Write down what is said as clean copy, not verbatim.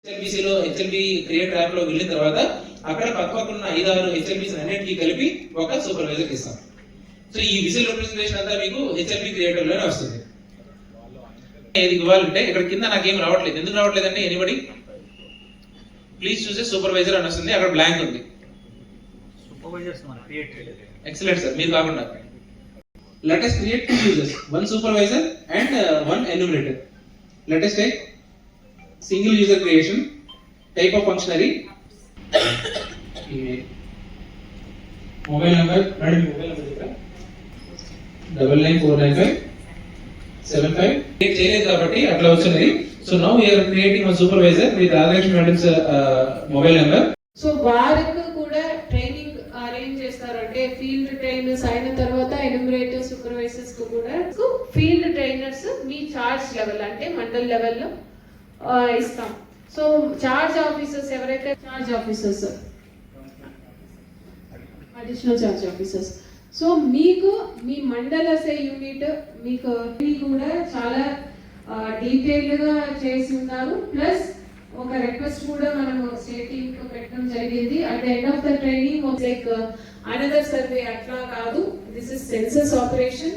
హెచ్ఎల్బిసిలో హెచ్ఎల్బి creator app లో వెళ్ళిన తర్వాత అక్కడ పక్కన 5-6 హెచ్ఎల్బిసి అన్నింటికి కలిపి ఒక సూపర్వైజర్ ఇస్తాం. సో ఈ విజువల్ రిప్రజెంటేషన్ అంతా మీకు హెచ్ఎల్బి క్రియేటర్ లోనే వస్తుంది. ఇది ఇవ్వాలంటే ఇక్కడ కింద నాకేం రావట్లేదు. ఎందుకు రావట్లేదంటే ఎనీబడి ప్లీజ్ చూసే సూపర్వైజర్ అని వస్తుంది, అక్కడ బ్లాంక్ ఉంది. Excellent sir. మీరు కాకుండా let us create 2 users, one supervisor and one enumerator. Let us take single user creation, type of functionary, mobile number, double 949575 చేయలేదు కాబట్టి అట్లా వచ్చింది. So now we are creating a supervisor with Radhakrishna madam's mobile number. So వారికి కూడా training arrange చేస్తారంటే field trainers అయిన తర్వాత enumerator supervisors కు కూడా ఫీల్డ్ ట్రైనర్స్ మీ చార్జ్ లెవెల్ అంటే మండల్ లెవెల్లో ఇస్తాం. సో చార్జ్ ఆఫీసర్స్ ఎవరైతే charge officers additional charge officers, so మీకు మీ మండల యూనిట్ మీకు కూడా చాలా డీటెయిల్ గా చేసి ఉన్నారు. ప్లస్ ఒక రిక్వెస్ట్ కూడా మనము స్టేట్ టీమ్ కు పెట్టడం జరిగింది. At the end of the training like another survey అట్లా కాదు, దిస్ ఇస్ సెన్సస్ ఆపరేషన్.